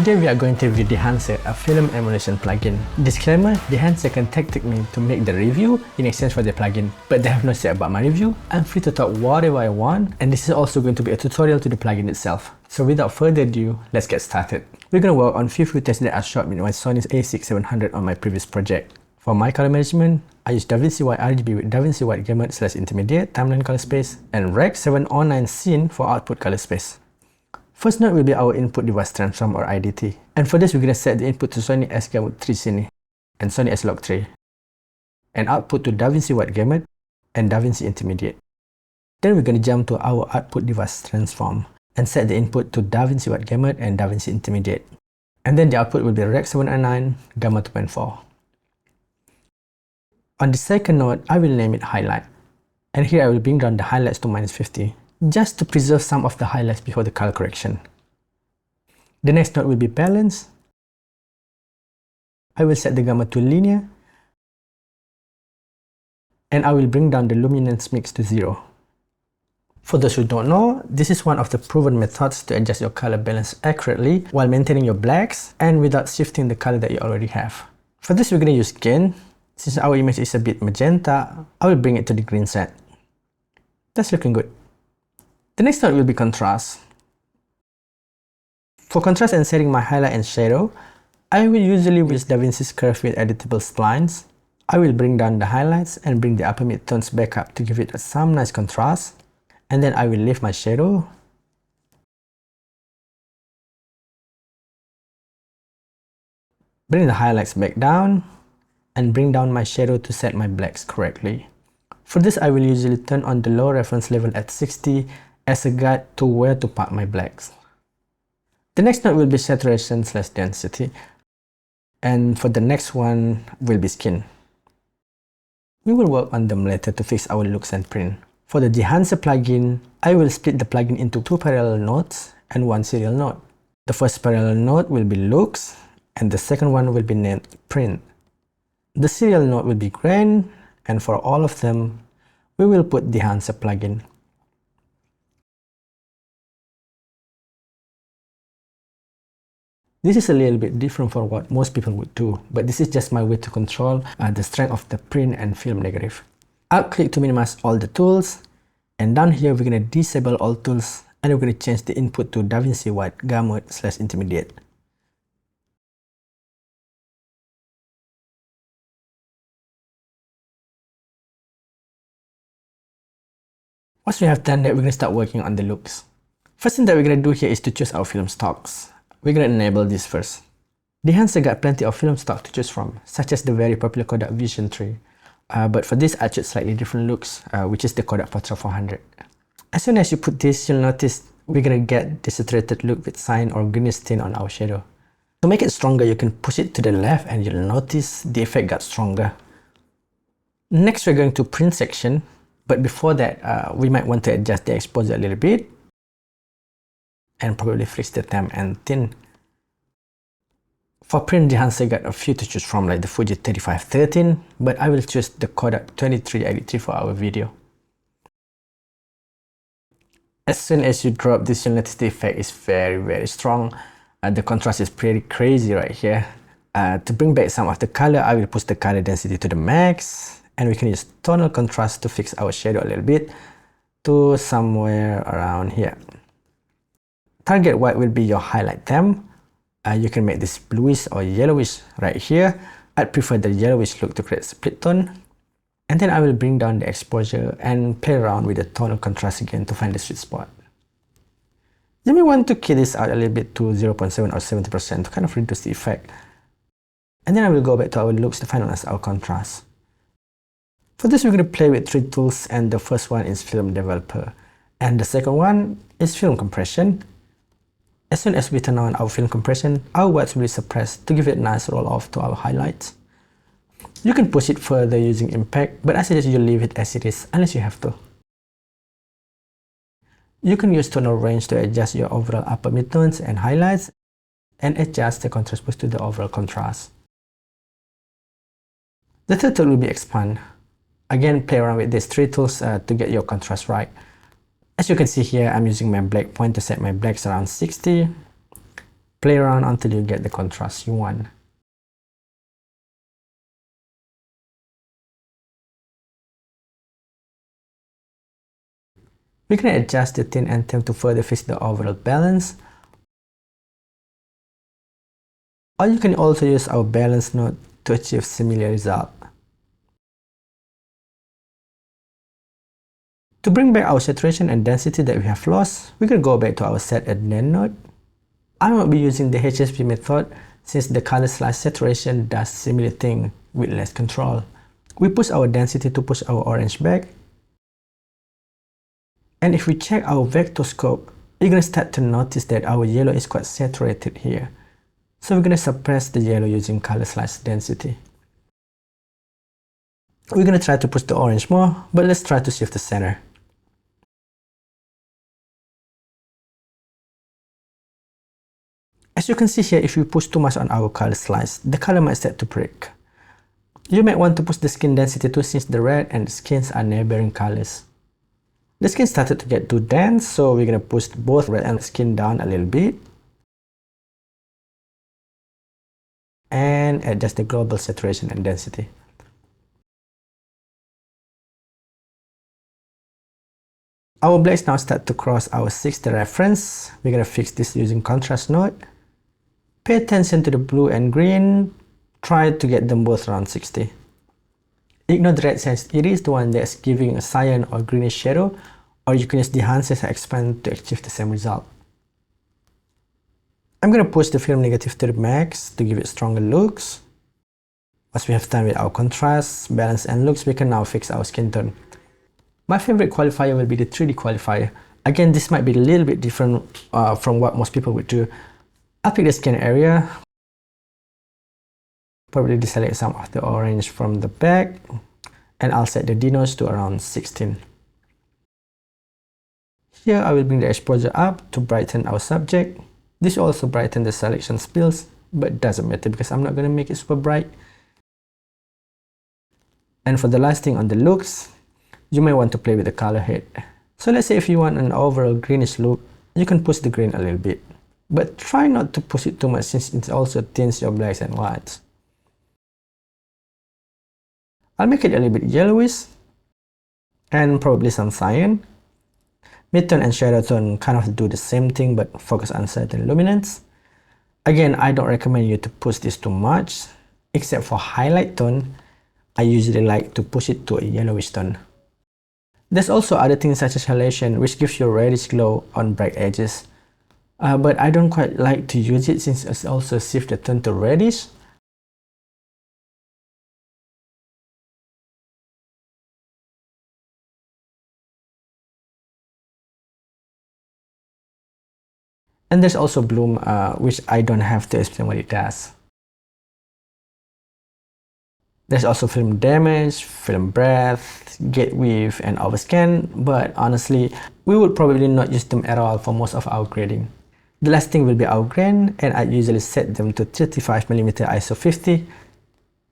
Today we are going to review Dehancer, a film emulation plugin. Disclaimer, Dehancer can contact me to make the review in exchange for the plugin, but they have no say about my review. I'm free to talk whatever I want, and this is also going to be a tutorial to the plugin itself. So without further ado, let's get started. We're going to work on few footage that I shot with my Sony's a6700 on my previous project. For my color management, I use DaVinci White RGB with DaVinci White Gamut/Intermediate Timeline Color Space and Rec 709 Scene for output color space. First node will be our input device transform or IDT. And for this, we're going to set the input to Sony S Gamut 3 Cine and Sony S Log 3. And output to DaVinci White Gamut and DaVinci Intermediate. Then we're going to jump to our output device transform and set the input to DaVinci White Gamut and DaVinci Intermediate. And then the output will be Rec 709 Gamma 2.4. On the second node, I will name it Highlight. And here I will bring down the highlights to -50. Just to preserve some of the highlights before the color correction. The next node will be balance. I will set the gamma to linear. And I will bring down the luminance mix to 0. For those who don't know, this is one of the proven methods to adjust your color balance accurately while maintaining your blacks and without shifting the color that you already have. For this, we're going to use gain. Since our image is a bit magenta, I will bring it to the green set. That's looking good. The next node will be contrast. For contrast and setting my highlight and shadow, I will usually use DaVinci's curve with editable splines. I will bring down the highlights and bring the upper midtones back up to give it some nice contrast. And then I will lift my shadow. Bring the highlights back down and bring down my shadow to set my blacks correctly. For this, I will usually turn on the low reference level at 60 as a guide to where to park my blacks. The next node will be saturation/density, and for the next one will be skin. We will work on them later to fix our looks and print. For the Dehancer plugin, I will split the plugin into 2 parallel nodes and 1 serial node. The first parallel node will be looks, and the second one will be named print. The serial node will be grain, and for all of them, we will put Dehancer plugin. This is a little bit different from what most people would do, but this is just my way to control the strength of the print and film negative. I'll click to minimize all the tools, and down here we're going to disable all tools, and we're going to change the input to DaVinci White Gamut/Intermediate. Once we have done that, we're going to start working on the looks. First thing that we're going to do here is to choose our film stocks. We're going to enable this first. Dehancer got plenty of film stock to choose from, such as the very popular Kodak Vision 3. But for this, I chose slightly different looks, which is the Kodak Potra 400. As soon as you put this, you'll notice we're going to get the saturated look with cyan or greenish tint on our shadow. To make it stronger, you can push it to the left and you'll notice the effect got stronger. Next, we're going to print section. But before that, we might want to adjust the exposure a little bit and probably fix the temp and thin. For print, Dehancer got a few to choose from, like the Fuji 3513, but I will choose the Kodak 2383 for our video. As soon as you drop this, you'll notice the effect is very strong. The contrast is pretty crazy right here. To bring back some of the color, I will push the color density to the max. And we can use tonal contrast to fix our shadow a little bit to somewhere around here. Target white will be your highlight temp. You can make this bluish or yellowish right here. I'd prefer the yellowish look to create split tone. And then I will bring down the exposure and play around with the tonal contrast again to find the sweet spot. You may want to key this out a little bit to 0.7 or 70% to kind of reduce the effect. And then I will go back to our looks to finalize our contrast. For this, we're going to play with 3 tools, and the first one is Film Developer, and the second one is Film Compression. As soon as we turn on our film compression, our whites will be suppressed to give it a nice roll off to our highlights. You can push it further using impact, but I suggest you leave it as it is unless you have to. You can use tonal range to adjust your overall upper midtones and highlights, and adjust the contrast boost to the overall contrast. The third tool will be Expand. Again, play around with these 3 tools to get your contrast right. As you can see here, I'm using my black point to set my blacks around 60. Play around until you get the contrast you want. We can adjust the tint and temp to further fix the overall balance. Or you can also use our balance node to achieve similar result. To bring back our saturation and density that we have lost, we can go back to our set at blend node. I won't be using the HSP method since the color slice saturation does similar thing with less control. We push our density to push our orange back. And if we check our vector scope, you're going to start to notice that our yellow is quite saturated here. So we're going to suppress the yellow using color slice density. We're going to try to push the orange more, but let's try to shift the center. As you can see here, if we push too much on our color slice, the color might start to break. You might want to push the skin density too since the red and the skins are neighboring colors. The skin started to get too dense, so we're going to push both red and skin down a little bit. And adjust the global saturation and density. Our blacks now start to cross our 60 reference. We're going to fix this using contrast node. Pay attention to the blue and green. Try to get them both around 60. Ignore the red since it is the one that's giving a cyan or greenish shadow, or you can use Dehancer expand to achieve the same result. I'm going to push the film negative to the max to give it stronger looks. Once we have done with our contrast, balance and looks, we can now fix our skin tone. My favorite qualifier will be the 3D qualifier. Again, this might be a little bit different from what most people would do. I'll pick the skin area. Probably deselect some of the orange from the back. And I'll set the denoise to around 16. Here I will bring the exposure up to brighten our subject. This will also brighten the selection spills, but it doesn't matter because I'm not going to make it super bright. And for the last thing on the looks, you may want to play with the color head. So let's say if you want an overall greenish look, you can push the green a little bit. But try not to push it too much since it also tints your blacks and whites. I'll make it a little bit yellowish and probably some cyan. Midtone and shadow tone kind of do the same thing but focus on certain luminance. Again, I don't recommend you to push this too much, except for highlight tone. I usually like to push it to a yellowish tone. There's also other things such as halation, which gives you a reddish glow on bright edges. But I don't quite like to use it since it also shifts the tone to reddish. And there's also bloom, which I don't have to explain what it does. There's also film damage, film breath, gate weave, and overscan, but honestly, we would probably not use them at all for most of our grading. The last thing will be our grain, and I usually set them to 35mm ISO 50,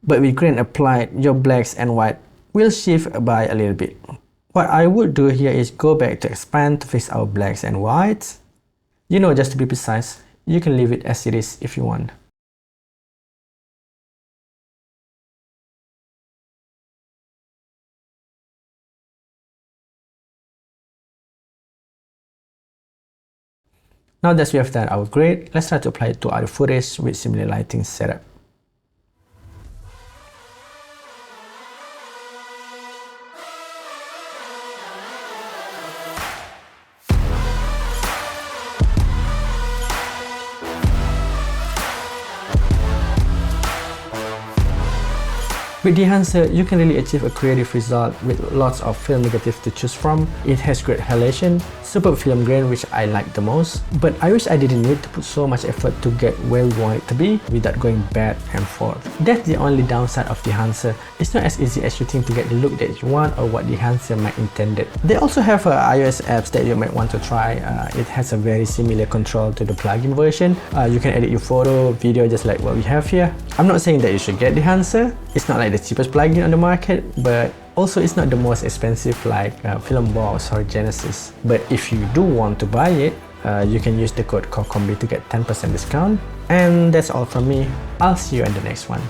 but with grain applied, your blacks and white will shift by a little bit. What I would do here is go back to expand to fix our blacks and whites. You know, just to be precise, you can leave it as it is if you want. Now that we have done our grade, let's try to apply it to other footage with similar lighting setup. With Dehancer, you can really achieve a creative result with lots of film negatives to choose from. It has great halation, superb film grain which I like the most, but I wish I didn't need to put so much effort to get where we want it to be without going back and forth. That's the only downside of Dehancer. It's not as easy as you think to get the look that you want or what Dehancer might intended. They also have iOS apps that you might want to try. It has a very similar control to the plugin version. You can edit your photo, video just like what we have here. I'm not saying that you should get Dehancer. It's not like the cheapest plugin on the market, but also it's not the most expensive like Filmbox or Genesis. But if you do want to buy it, you can use the code COCOMBI to get 10% discount. And that's all from me. I'll see you in the next one.